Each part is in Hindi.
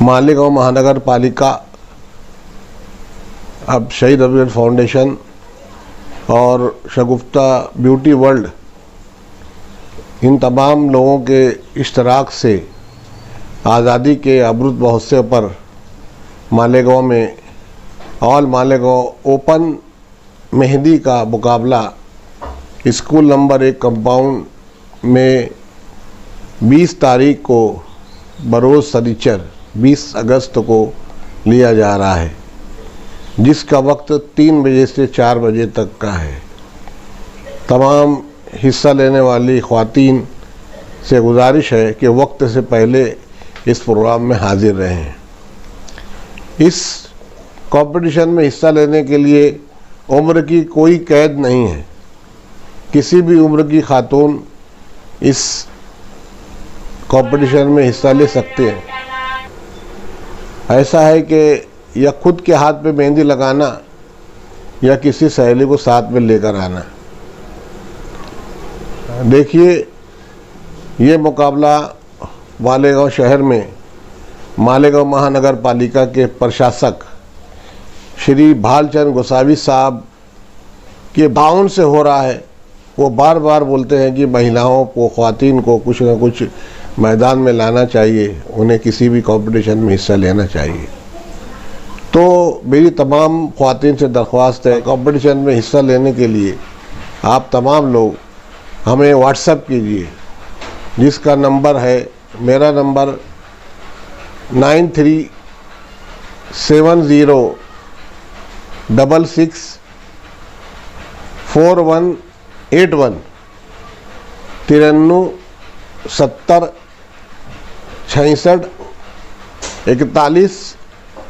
मालेगांव महानगर पालिका, अब शहीद अफजल फाउंडेशन और शगुफ्ता ब्यूटी वर्ल्ड, इन तमाम लोगों के इश्तराक से आज़ादी के अमृत महोत्सव पर मालेगांव में ऑल मालेगांव ओपन मेहंदी का मुकाबला स्कूल नंबर 1 कंपाउंड में 20 तारीख को बरोज़ शनिचर 20 अगस्त को लिया जा रहा है, जिसका वक्त 3 बजे से 4 बजे तक का है। तमाम हिस्सा लेने वाली ख़वातीन से गुजारिश है कि वक्त से पहले इस प्रोग्राम में हाजिर रहें। इस कंपटीशन में हिस्सा लेने के लिए उम्र की कोई कैद नहीं है। किसी भी उम्र की खातून इस कंपटीशन में हिस्सा ले सकते हैं। ऐसा है कि या खुद के हाथ पे मेहंदी लगाना या किसी सहेली को साथ में लेकर आना। देखिए, ये मुकाबला मालेगांव शहर में मालेगांव महानगर पालिका के प्रशासक श्री भालचंद गोसावी साहब के बाउन से हो रहा है। वो बार बार बोलते हैं कि महिलाओं को, ख़वातीन को कुछ न कुछ मैदान में लाना चाहिए, उन्हें किसी भी कंपटीशन में हिस्सा लेना चाहिए। तो मेरी तमाम ख़वातीन से दरख्वास्त है, कंपटीशन में हिस्सा लेने के लिए आप तमाम लोग हमें व्हाट्सएप कीजिए, जिसका नंबर है, मेरा नंबर 9370664181 93 70 66 41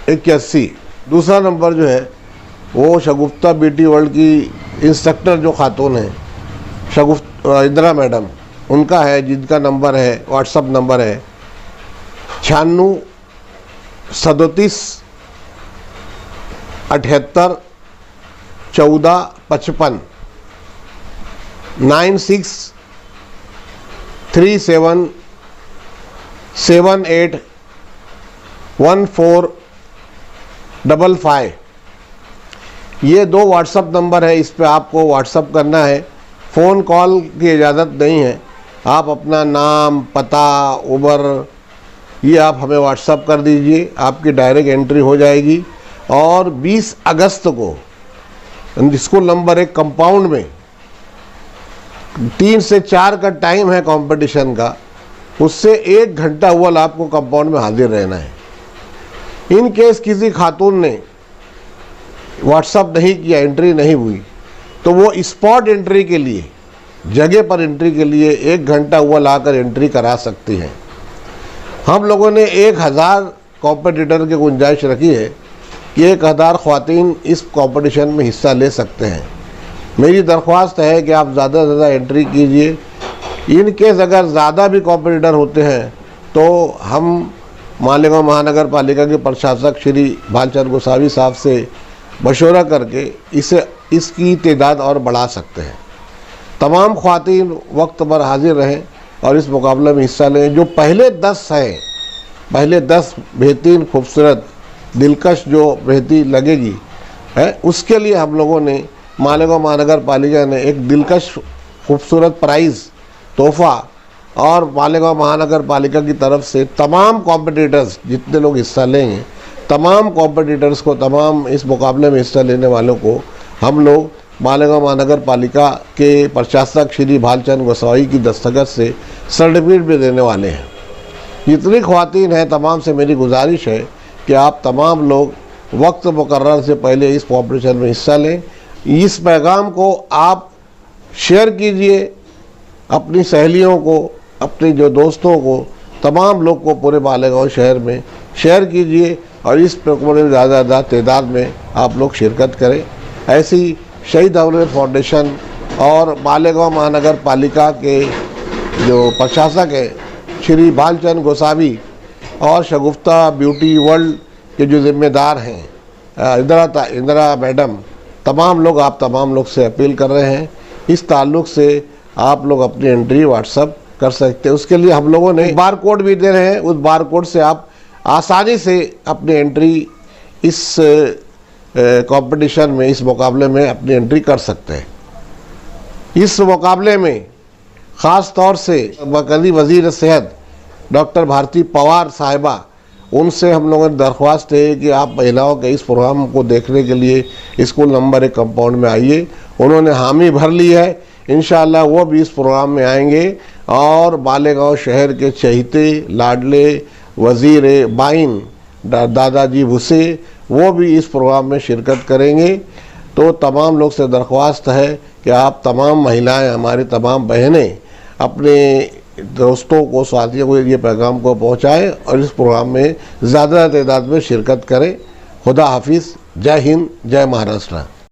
81। दूसरा नंबर जो है वो शगुफ्ता ब्यूटी वर्ल्ड की इंस्ट्रक्टर जो खातून हैं, इंदिरा मैडम, उनका है, जिनका नंबर है, व्हाट्सअप नंबर है 96 37 78 14 55 96 37 78 14 55। ये 2 व्हाट्सअप नंबर है, इस पे आपको व्हाट्सअप करना है। फ़ोन कॉल की इजाज़त नहीं है। आप अपना नाम, पता, उम्र ये आप हमें व्हाट्सअप कर दीजिए, आपकी डायरेक्ट एंट्री हो जाएगी। और 20 अगस्त को स्कूल नंबर 1 कंपाउंड में 3 से 4 का टाइम है कंपटीशन का, उससे 1 घंटा अव्वल आपको कंपाउंड में हाजिर रहना है। इन केस किसी खातून ने व्हाट्सअप नहीं किया, एंट्री नहीं हुई, तो वो स्पॉट एंट्री के लिए, जगह पर एंट्री के लिए 1 घंटा अव्वल आकर एंट्री करा सकती हैं। हम लोगों ने 1000 कॉम्पिटिटर की गुंजाइश रखी है कि 1000 ख़वातीन इस कंपटीशन में हिस्सा ले सकते हैं। मेरी दरख्वास्त है कि आप ज़्यादा से ज़्यादा एंट्री कीजिए। इन केस अगर ज़्यादा भी कॉम्पिटिटर होते हैं तो हम मालेगांव महानगर पालिका के प्रशासक श्री भालचंद गोसावी साहब से मशवरा करके इसकी तादाद और बढ़ा सकते हैं। तमाम ख़वातीन वक्त पर हाजिर रहें और इस मुकाबले में हिस्सा लें। जो पहले 10 हैं, पहले 10 बेहतरीन खूबसूरत दिलकश जो मेहंदी लगेगी है, उसके लिए हम लोगों ने मालेगांव महानगर पालिका ने एक दिलकश खूबसूरत प्राइज़ तोहफ़ा और मालेगांव महानगर पालिका की तरफ से तमाम कॉम्पिटिटर्स, जितने लोग हिस्सा लेंगे, तमाम कॉम्पिटिटर्स को, तमाम इस मुकाबले में हिस्सा लेने वालों को हम लोग मालेगांव महानगर पालिका के प्रशासक श्री भालचंद गोसावी की दस्तखत से सर्टिफिकेट भी देने वाले हैं। जितनी ख़वातीन हैं, तमाम से मेरी गुजारिश है कि आप तमाम लोग वक्त मुकर्रर से पहले इस कॉम्पिटिशन में हिस्सा लें। इस पैगाम को आप शेयर कीजिए अपनी सहेलियों को, अपने जो दोस्तों को, तमाम लोग को पूरे मालेगांव शहर में शेयर कीजिए और इस प्रोग्राम में ज़्यादा तादाद में आप लोग शिरकत करें। ऐसी शहीद अफजल फाउंडेशन और मालेगांव महानगर पालिका के जो प्रशासक हैं श्री भालचंद गोसावी और शगुफ्ता ब्यूटी वर्ल्ड के जो जिम्मेदार हैं इंदिरा मैडम, तमाम लोग, आप तमाम लोग से अपील कर रहे हैं, इस ताल्लुक़ से आप लोग अपनी एंट्री व्हाट्सअप कर सकते हैं। उसके लिए हम लोगों ने बार कोड भी दे रहे हैं, उस बार कोड से आप आसानी से अपनी एंट्री इस कंपटीशन में, इस मुकाबले में अपनी एंट्री कर सकते हैं। इस मुकाबले में ख़ास तौर से मरकज़ी वज़ीर सेहत डॉक्टर भारती पवार साहिबा, उनसे हम लोगों ने दरख्वास्त है कि आप महिलाओं के इस प्रोग्राम को देखने के लिए स्कूल नंबर 1 कंपाउंड में आइए। उन्होंने हामी भर ली है, इंशाअल्लाह वो भी इस प्रोग्राम में आएंगे और मालेगांव शहर के चहीते लाडले वज़ीर बाइन दादाजी भुसे वो भी इस प्रोग्राम में शिरकत करेंगे। तो तमाम लोग से दरख्वास्त है कि आप तमाम महिलाएं, हमारी तमाम बहनें अपने दोस्तों को, साथियों को ये पैगाम को पहुँचाएँ और इस प्रोग्राम में ज़्यादा तादाद में शिरकत करें। खुदा हाफिज़। जय हिंद, जय महाराष्ट्र।